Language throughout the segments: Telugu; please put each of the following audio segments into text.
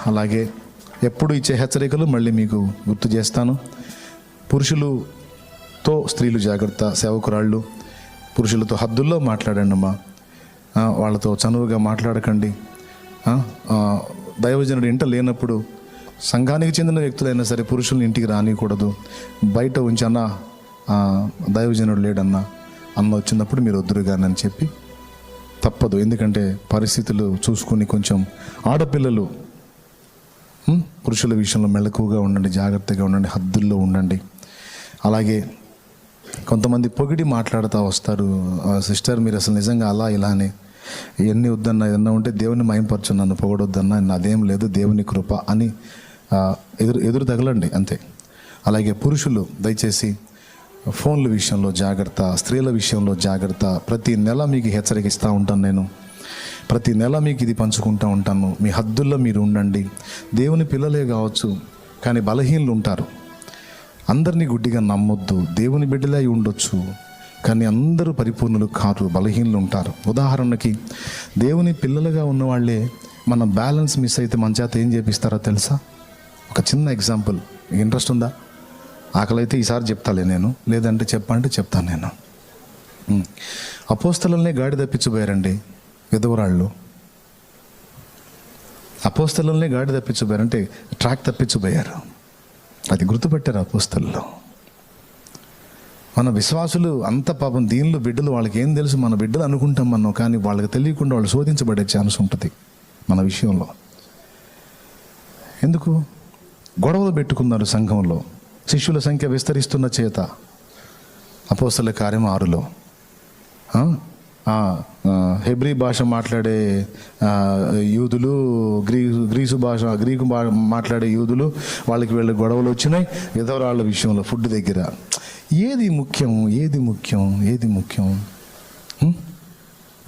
అలాగే ఎప్పుడు ఇచ్చే హెచ్చరికలు మళ్ళీ మీకు గుర్తు చేస్తాను. పురుషులతో స్త్రీలు జాగ్రత్త, సేవకురాళ్ళు పురుషులతో హద్దుల్లో మాట్లాడండి అమ్మా, వాళ్ళతో చనువుగా మాట్లాడకండి. దైవజనుడు ఇంట లేనప్పుడు సంఘానికి చెందిన వ్యక్తులైనా సరే పురుషుల్ని ఇంటికి రానియకూడదు. బయట ఉంచన్నా దైవజనుడు లేడన్నా, అన్న వచ్చినప్పుడు మీరు వద్దురుగానని చెప్పి తప్పదు. ఎందుకంటే పరిస్థితులు చూసుకుని కొంచెం ఆడపిల్లలు పురుషుల విషయంలో మెలకువగా ఉండండి, జాగ్రత్తగా ఉండండి, హద్దుల్లో ఉండండి. అలాగే కొంతమంది పొగిడి మాట్లాడుతూ వస్తారు, సిస్టర్ మీరు అసలు నిజంగా అలా ఇలా అని. ఎన్ని వద్దన్నా ఏదన్నా ఉంటే దేవుని మయంపరచు, నన్ను పొగడొద్దన్నా, నాదేం లేదు దేవుని కృప అని ఎదురు తగలండి అంతే. అలాగే పురుషులు దయచేసి ఫోన్ల విషయంలో జాగ్రత్త, స్త్రీల విషయంలో జాగ్రత్త. ప్రతి నెల మీకు హెచ్చరికిస్తూ ఉంటాను నేను, ప్రతి నెల మీకు ఇది పంచుకుంటూ ఉంటాను. మీ హద్దుల్లో మీరు ఉండండి. దేవుని పిల్లలే కావచ్చు కానీ బలహీనలు ఉంటారు. అందరినీ గుడ్డిగా నమ్మొద్దు. దేవుని బిడ్డలే అయి ఉండొచ్చు కానీ అందరూ పరిపూర్ణులు కారు, బలహీనలు ఉంటారు. ఉదాహరణకి దేవుని పిల్లలుగా ఉన్నవాళ్ళే మన బ్యాలెన్స్ మిస్ అయితే మన చేత ఏం చేపిస్తారో తెలుసా? ఒక చిన్న ఎగ్జాంపుల్, ఇంట్రెస్ట్ ఉందా? ఆకలైతే ఈసారి చెప్తాలే నేను, లేదంటే చెప్పంటే చెప్తాను నేను. అపోస్తలుల్నే గాడి తప్పించబోయారండి విధవరాళ్ళు. అపోస్తలుల్నే గాడి తప్పించబోయారంటే ట్రాక్ తప్పించబోయారు. అది గుర్తుపెట్టారు అపోస్తలులో. మన విశ్వాసులు అంత పాపం దీనిలో బిడ్డలు, వాళ్ళకి ఏం తెలుసు, మన బిడ్డలు అనుకుంటాం మనం, కానీ వాళ్ళకి తెలియకుండా వాళ్ళు శోధించబడే ఛాన్స్ ఉంటుంది మన విషయంలో. ఎందుకు గొడవలు పెట్టుకున్నారు సంఘంలో? శిష్యుల సంఖ్య విస్తరిస్తున్న చేత అపోస్తల కార్యం 6లో హెబ్రీ భాష మాట్లాడే యూదులు, గ్రీకు మాట్లాడే యూదులు, వాళ్ళకి వీళ్ళ గొడవలు వచ్చినాయి విధవరాళ్ళ విషయంలో. ఫుడ్ దగ్గర ఏది ముఖ్యం, ఏది ముఖ్యం, ఏది ముఖ్యం?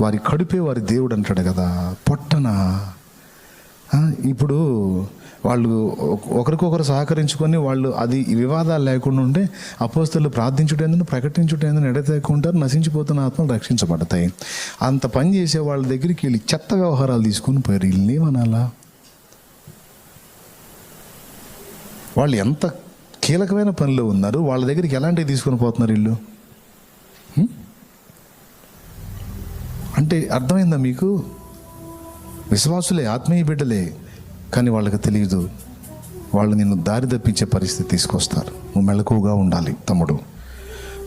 వారి కడుపే వారి దేవుడు అంటాడు కదా, పొట్టన. ఇప్పుడు వాళ్ళు ఒకరికొకరు సహకరించుకొని వాళ్ళు అది వివాదాలు లేకుండా ఉంటే అపోస్తలు ప్రార్థించుటేందుకు ప్రకటించుటేందుకు ఎడతెక్కుంటారు, నశించిపోతున్న ఆత్మలు రక్షించబడతాయి. అంత పని చేసే వాళ్ళ దగ్గరికి వీళ్ళు చెత్త వ్యవహారాలు తీసుకొని పోయారు. వీళ్ళని ఏమనాలా? వాళ్ళు ఎంత కీలకమైన పనిలో ఉన్నారు, వాళ్ళ దగ్గరికి ఎలాంటివి తీసుకొని పోతున్నారు వీళ్ళు అంటే అర్థమైందా మీకు? విశ్వాసులే, ఆత్మీయ బిడ్డలే, కానీ వాళ్ళకి తెలియదు. వాళ్ళు నిన్ను దారి తప్పించే పరిస్థితి తీసుకొస్తారు. నువ్వు మెలకువగా ఉండాలి తమ్ముడు.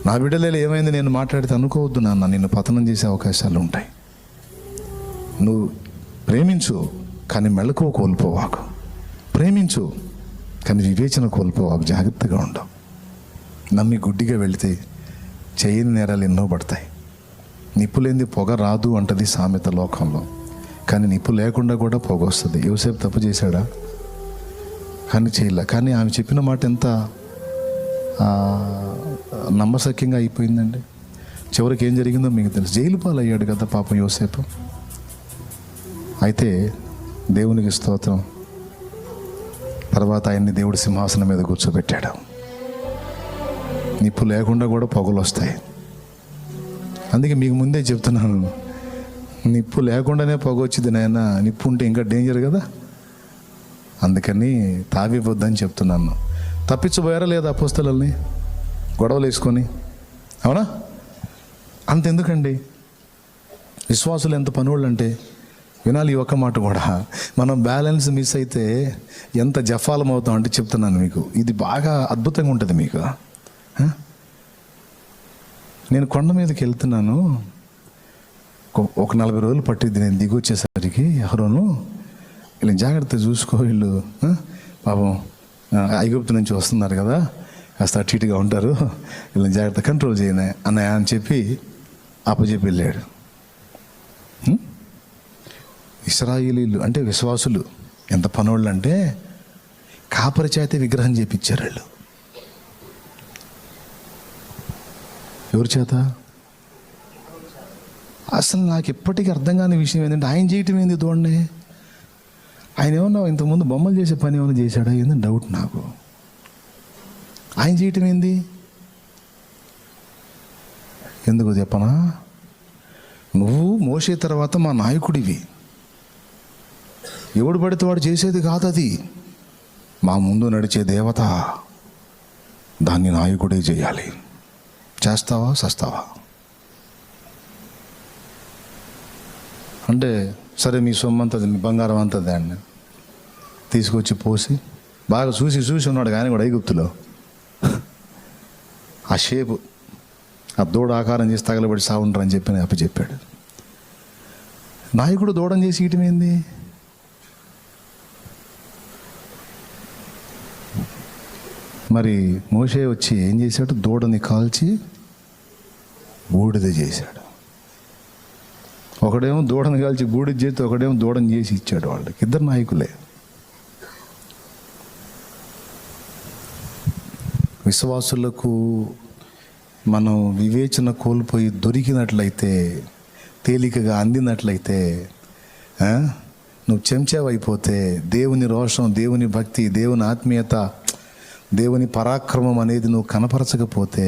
నా బిడ్డలే ఏమైంది నేను మాట్లాడితే అనుకోవద్దు నాన్న, నిన్ను పతనం చేసే అవకాశాలు ఉంటాయి. నువ్వు ప్రేమించు కానీ మెలకువ కోల్పోవాకు. ప్రేమించు కానీ వివేచన కోల్పోవాకు. జాగ్రత్తగా ఉండవు. నమ్మి గుడ్డిగా వెళితే చేయని నేరాలు ఎన్నో పడతాయి. నిప్పు లేనిది పొగ రాదు అంటది సామెత లోకంలో, కానీ నిప్పు లేకుండా కూడా పొగ వస్తుంది. యోసేపు తప్పు చేశాడా? కానీ చేయలే. కానీ ఆమె చెప్పిన మాట ఎంత నమ్మశక్యంగా అయిపోయిందండి. చివరికి ఏం జరిగిందో మీకు తెలుసు. జైలు పాలు అయ్యాడు కదా పాపం యోసేపు. అయితే దేవునికి స్తోత్రం, తర్వాత ఆయన్ని దేవుడి సింహాసనం మీద కూర్చోబెట్టాడు. నిప్పు లేకుండా కూడా పొగలు వస్తాయి. అందుకే మీకు ముందే చెప్తున్నాను, నిప్పు లేకుండానే పొగ వచ్చింది నాయన, నిప్పు ఉంటే ఇంకా డేంజర్ కదా. అందుకని తావిపోద్దని చెప్తున్నాను. తప్పించబోయారా లేదా అపోస్తలుల్ని గొడవలు వేసుకొని? అవునా? అంతెందుకండి, విశ్వాసులు ఎంత పనులు అంటే వినాలి. ఈ ఒక్క మాట కూడా, మనం బ్యాలెన్స్ మిస్ అయితే ఎంత జఫాలం అవుతాం అంటే చెప్తున్నాను మీకు. ఇది బాగా అద్భుతంగా ఉంటుంది మీకు. నేను కొండ మీదకి వెళ్తున్నాను, ఒక 40 రోజులు పట్టిద్ది నేను దిగి వచ్చేసరికి. ఎవరోను వీళ్ళు జాగ్రత్త చూసుకో, వీళ్ళు పాపం ఐగుప్తు నుంచి వస్తున్నారు కదా, కాస్త అటు ఇటుగా ఉంటారు, వీళ్ళని జాగ్రత్త కంట్రోల్ చేయనే అన్నయ్య అని చెప్పి అప్పచెప్పి వెళ్ళాడు. ఇశ్రాయేలీలు అంటే విశ్వాసులు ఎంత పనోళ్ళు అంటే కాపరి చేత విగ్రహం చేపించారు వాళ్ళు. ఎవరి చేత? అసలు నాకు ఎప్పటికీ అర్థం కాని విషయం ఏంటంటే, ఆయన చేయటం ఏంది తోడనే? ఆయన ఏమన్నా ఇంతకుముందు బొమ్మలు చేసే పని ఏమైనా చేశాడా ఏందని డౌట్ నాకు. ఆయన చేయటం ఏంది? ఎందుకు చెప్పనా? నువ్వు మోసే తర్వాత మా నాయకుడివి, ఎవడు పడితే వాడు చేసేది కాదు అది. మా ముందు నడిచే దేవత, దాన్ని నాయకుడే చేయాలి. చేస్తావా సస్తావా అంటే సరే మీ సొమ్మంతది, మీ బంగారం అంతది అండి తీసుకొచ్చి పోసి బాగా చూసి ఉన్నాడు కానీ కూడా ఐగుప్తులో ఆ షేపు ఆ దూడ ఆకారం చేసి తగలబడి సాగుండ్రు అని చెప్పి అప్పచెప్పాడు. నాయకుడు దూడం చేసి ఇయటమేంది? మరి మోషే వచ్చి ఏం చేశాడు? దూడని కాల్చి బూడిద చేశాడు. ఒకడేమో దూడని కాల్చి బూడిద చేస్తే ఒకడేమో దూడని చేసి ఇచ్చాడు. వాళ్ళకి ఇద్దరు నాయకులే. విశ్వాసులకు మనం వివేచన కోల్పోయి దొరికినట్లయితే, తేలికగా అందినట్లయితే, నువ్వు చెంచావైపోతే దేవుని రోషం, దేవుని భక్తి, దేవుని ఆత్మీయత, దేవుని పరాక్రమం అనేది నువ్వు కనపరచకపోతే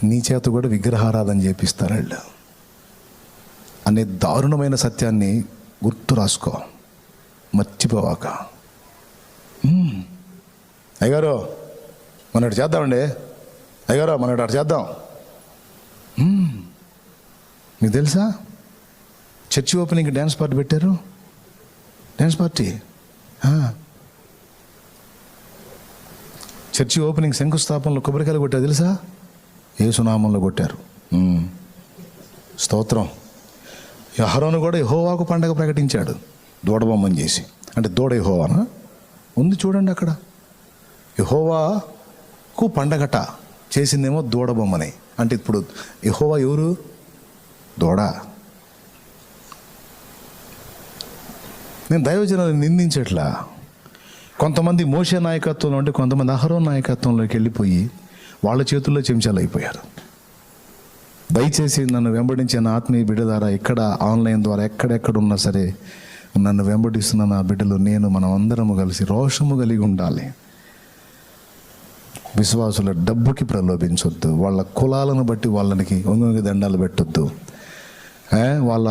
నీ చేత కూడా విగ్రహారాధన చేపిస్తారు వాళ్ళు అనే దారుణమైన సత్యాన్ని గుర్తు రాసుకో, మర్చిపోవాక. అయ్యగారు మనటి చేద్దామండి, అయ్యగారు మనటి అటు చేద్దాం. మీకు తెలుసా చర్చి ఓపెనింగ్ డ్యాన్స్ పార్టీ పెట్టారు. డ్యాన్స్ పార్టీ చర్చి ఓపెనింగ్ శంకుస్థాపనలో కొబ్బరికాయలు కొట్టారు తెలుసా? యేసునామంలో కొట్టారు. స్తోత్రం. అహరోను కూడా యెహోవాకు పండగ ప్రకటించాడు దూడబొమ్మని చేసి. అంటే దూడ యెహోవానా ఉంది చూడండి అక్కడ. యెహోవాకు పండగట చేసిందేమో దూడబొమ్మని. అంటే ఇప్పుడు యెహోవా ఎవరు? దూడ. నేను దైవజనాన్ని నిందించట్లా. కొంతమంది మోషే నాయకత్వంలో ఉంటే కొంతమంది అహరోన్ నాయకత్వంలోకి వెళ్ళిపోయి వాళ్ళ చేతుల్లో చెంచాలు అయిపోయారు. దయచేసి నన్ను వెంబడించే నా ఆత్మీయ బిడ్డ ద్వారా ఇక్కడ ఆన్లైన్ ద్వారా ఎక్కడెక్కడ ఉన్నా సరే నన్ను వెంబడిస్తున్న నా బిడ్డలు, నేను, మనం అందరము కలిసి రోషము కలిగి ఉండాలి. విశ్వాసుల డబ్బుకి ప్రలోభించొద్దు. వాళ్ళ కులాలను బట్టి వాళ్ళకి ఒంగొంగి దండాలు పెట్టొద్దు. వాళ్ళ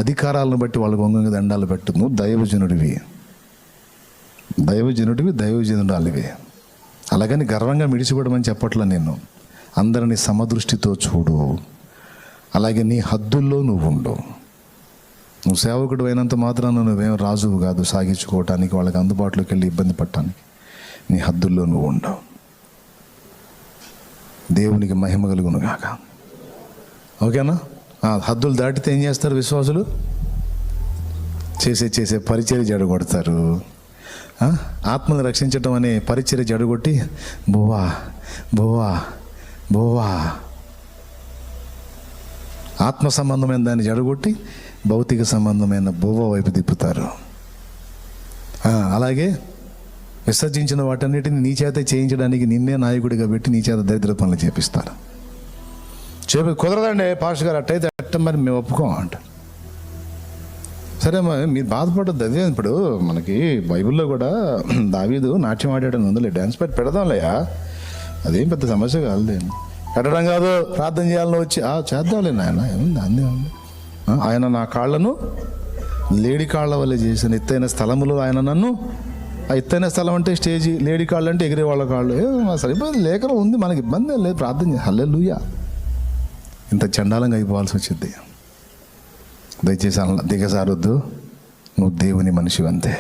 అధికారాలను బట్టి వాళ్ళకి ఒంగొంగి దండాలు పెట్టొద్దు. నువ్వు దైవజనుడివి, దైవజనురాలివి. అలాగని గర్వంగా మిడిసిపడమని చెప్పట్లా నేను. అందరినీ సమదృష్టితో చూడు. అలాగే నీ హద్దుల్లో నువ్వు ఉండు. నువ్వు సేవకుడు అయినంత మాత్రాన నువ్వేం రాజువు కాదు సాగించుకోవటానికి, వాళ్ళకి అందుబాటులోకి వెళ్ళి ఇబ్బంది పడటానికి. నీ హద్దుల్లో నువ్వు ఉండవు. దేవునికి మహిమ కలుగును గాక. ఓకేనా? హద్దులు దాటితే ఏం చేస్తారు విశ్వాసులు? చేసే పరిచర్య జడగొడతారు. ఆత్మను రక్షించటం అనే పరిచర్య జడగొట్టి బోవా బోవా బోవా ఆత్మ సంబంధమైన దాన్ని జడగొట్టి భౌతిక సంబంధమైన బోవా వైపు తిప్పుతారు. అలాగే విసర్జించిన వాటన్నిటిని నీ చేత చేయించడానికి నిన్నే నాయకుడిగా పెట్టి నీ చేత దరిద్ర పనులు చేపిస్తారు. కుదరదండి పాస్టర్ గారు, అట్టయితే అట్ట మరి మేము ఒప్పుకోం అంట. సరే మీరు బాధపడద్దు. అదే ఇప్పుడు మనకి బైబిల్లో కూడా దావీదు నాట్యం ఆడాడని ఉందిలే, డ్యాన్స్ పెట్టి పెడదాంలేయా, అదేం పెద్ద సమస్య కాదు. పెట్టడం కాదు, ప్రార్థన చేయాలని వచ్చి చేద్దాంలే నాయన, ఏముంది అన్నీ ఉంది. ఆయన నా కాళ్ళను లేడి కాళ్ళ వల్ల చేసిన ఎత్తైన స్థలములో ఆయన నన్ను, ఆ ఎత్తైన స్థలం అంటే స్టేజీ, లేడి కాళ్ళు అంటే ఎగిరే వాళ్ళ కాళ్ళు. అసలు ఇబ్బంది లేఖనం ఉంది, మనకి ఇబ్బంది లేదు. ప్రార్థన చేయాలి. హల్లెలూయా. ఇంత చండాలంగా అయిపోవాల్సి వచ్చింది. దయచేసి దిగజారొద్దు. నువ్వు దేవుని మనిషి అంతే.